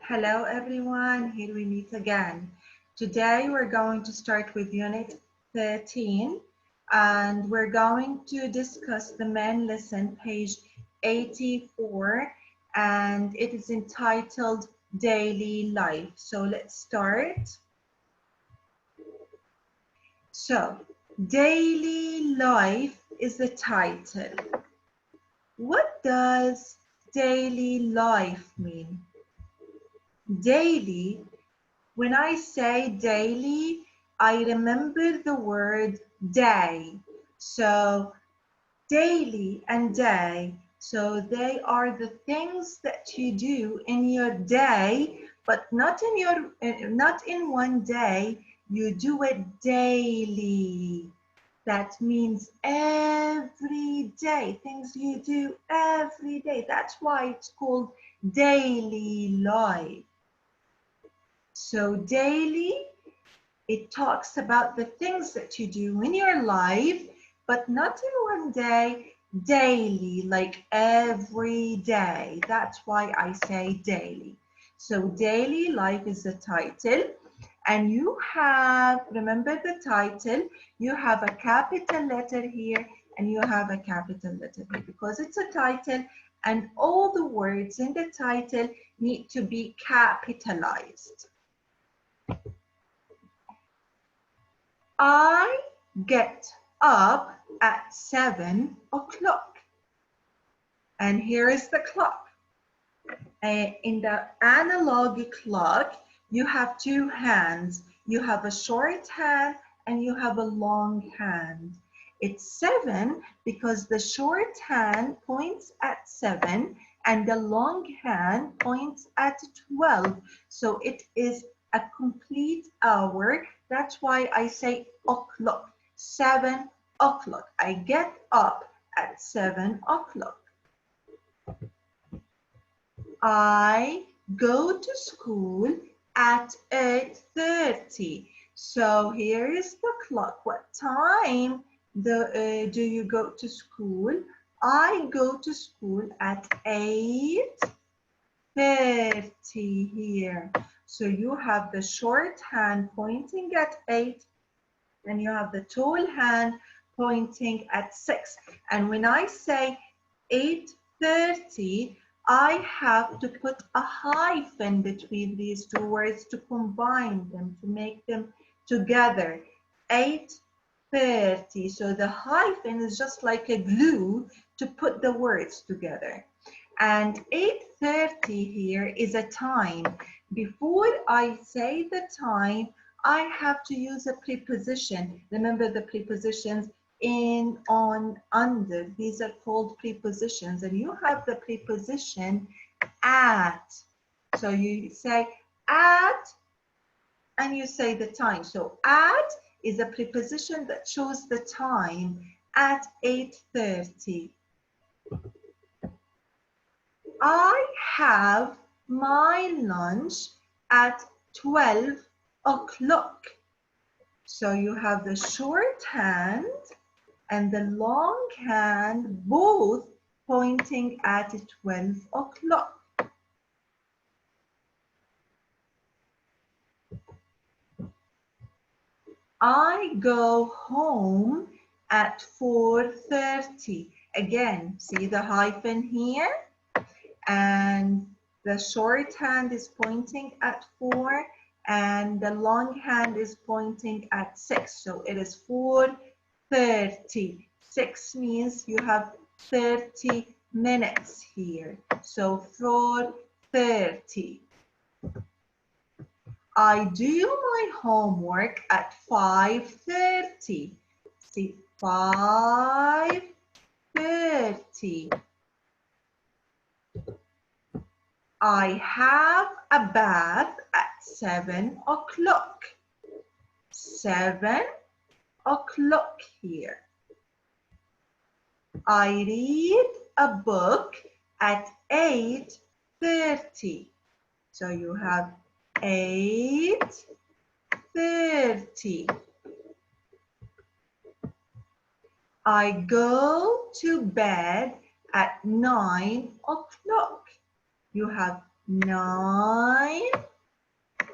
Hello everyone, here we meet again. Today we're going to start with Unit 13 and we're going to discuss the main lesson, page 84, and it is entitled Daily Life. So let's start. So, Daily Life is the title. What does daily life mean? Daily, when I say daily, I remember the word day. So daily and day, so they are the things that you do in your day, but not in one day, you do it daily. That means every day, things you do every day. That's why it's called daily life. So daily, it talks about the things that you do in your life, but not in one day, daily, like every day. That's why I say daily. So daily life is the title. And you have, remember the title, you have a capital letter here and you have a capital letter here because it's a title and all the words in the title need to be capitalized. I get up at 7 o'clock. And here is the clock. In the analog clock, you have two hands. You have a short hand and you have a long hand. It's 7 because the short hand points at 7 and the long hand points at 12. So it is a complete hour. That's why I say o'clock, 7 o'clock. I get up at 7 o'clock. I go to school at 8:30. So here is the clock. What time do you go to school? I go to school at 8:30 here. So you have the short hand pointing at 8 and you have the tall hand pointing at 6. And when I say 8:30, I have to put a hyphen between these two words to combine them, to make them together. 8:30. So the hyphen is just like a glue to put the words together. And 8:30 here is a time. Before I say the time, I have to use a preposition. Remember the prepositions in, on, under. These are called prepositions. And you have the preposition at. So you say at and you say the time. So at is a preposition that shows the time at 8:30. I have my lunch at 12 o'clock. So you have the short hand and the long hand both pointing at 12 o'clock. I go home at 4:30. Again, see the hyphen here? And the short hand is pointing at 4 and the long hand is pointing at 6. So it is 4:30. 6 means you have 30 minutes here. So 4:30. I do my homework at 5:30. See, 5:30. I have a bath at 7 o'clock. 7 o'clock here. I read a book at 8:30. So you have 8:30. I go to bed at 9 o'clock. You have 9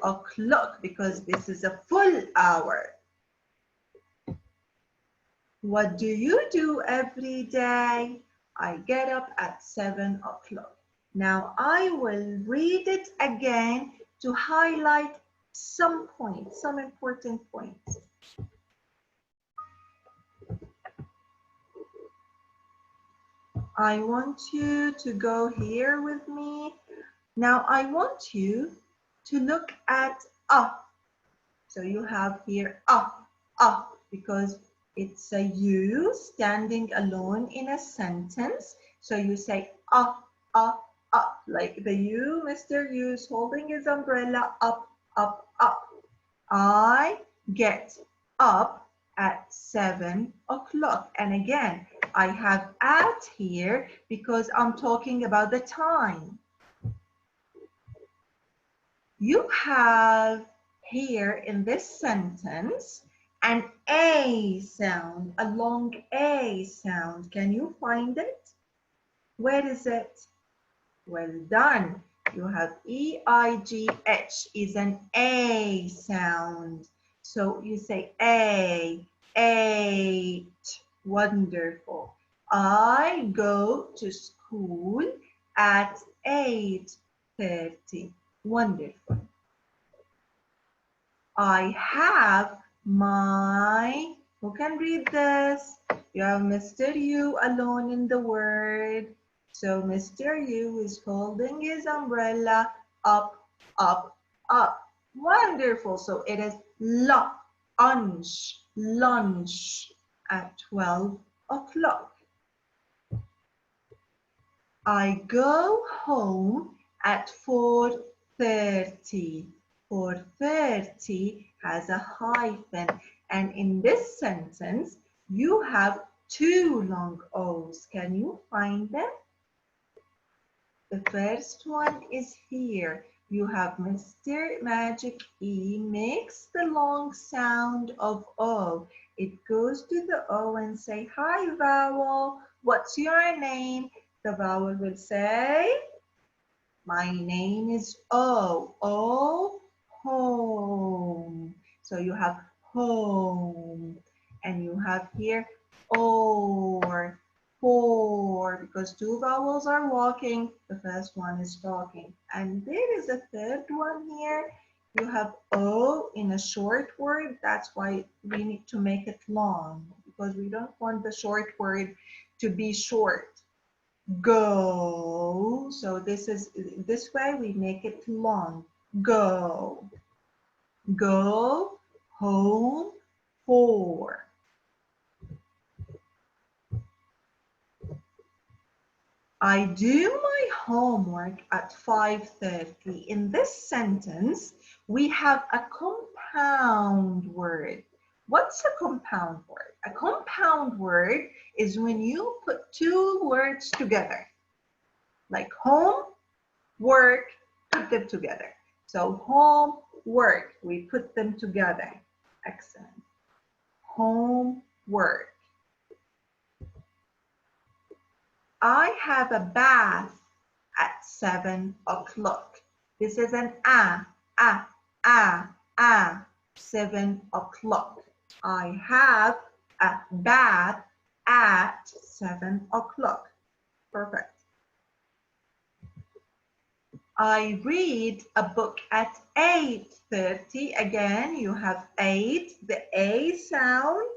o'clock, because this is a full hour. What do you do every day? I get up at 7 o'clock. Now I will read it again to highlight some points, some important points. I want you to go here with me. Now I want you to look at up. So you have here up, because it's a you standing alone in a sentence. So you say up, like the you, Mr. You is holding his umbrella up. I get up at 7 o'clock. And again, I have at here because I'm talking about the time. You have here in this sentence an A sound, a long A sound. Can you find it? Where is it? Well done. You have E-I-G-H is an A sound. So you say A, 8. Wonderful. I go to school at 8:30. Wonderful. I have my, who can read this? You have Mr. You alone in the word. So Mr. You is holding his umbrella up. Wonderful. So it is lunch at 12 o'clock. I go home at 4:30. 4:30 has a hyphen, and in this sentence you have 2 long O's. Can you find them? The first one is here. You have Mr. Magic E makes the long sound of O. It goes to the O and say, hi vowel, what's your name? The vowel will say, my name is O. O, home. So you have home. And you have here or, for, because 2 vowels are walking. The first one is talking. And there is a third one here. You have O in a short word. That's why we need to make it long, because we don't want the short word to be short. Go. So this way we make it long. Go. Go home for. I do my homework at 5:30. In this sentence, we have a compound word. What's a compound word? A compound word is when you put 2 words together, like home, work, put them together. So home, work, we put them together. Excellent. Home, work. I have a bath at 7 o'clock. This is an 7 o'clock. I have a bath at 7 o'clock. Perfect. I read a book at 8:30. Again, you have 8, the A sound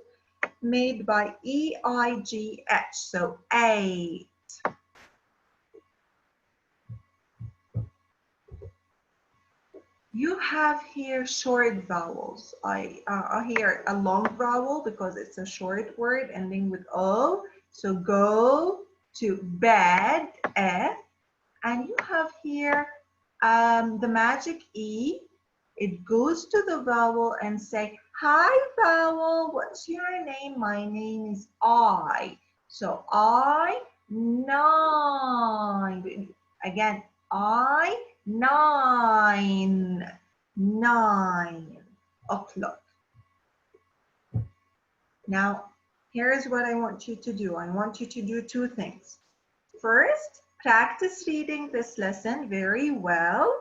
made by E-I-G-H. So 8. You have here short vowels. I hear a long vowel because it's a short word ending with O. So go to bed, and you have here the magic E. It goes to the vowel and say, hi vowel, what's your name? My name is I. So I, 9. Again, I, 9 o'clock. Now, here's what I want you to do. I want you to do 2 things. First, Practice reading this lesson very well.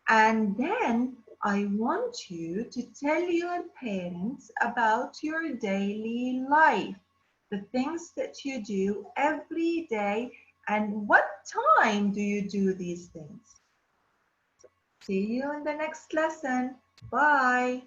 And then I want you to tell your parents about your daily life, the things that you do every day, and what time do you do these things. See you in the next lesson. Bye.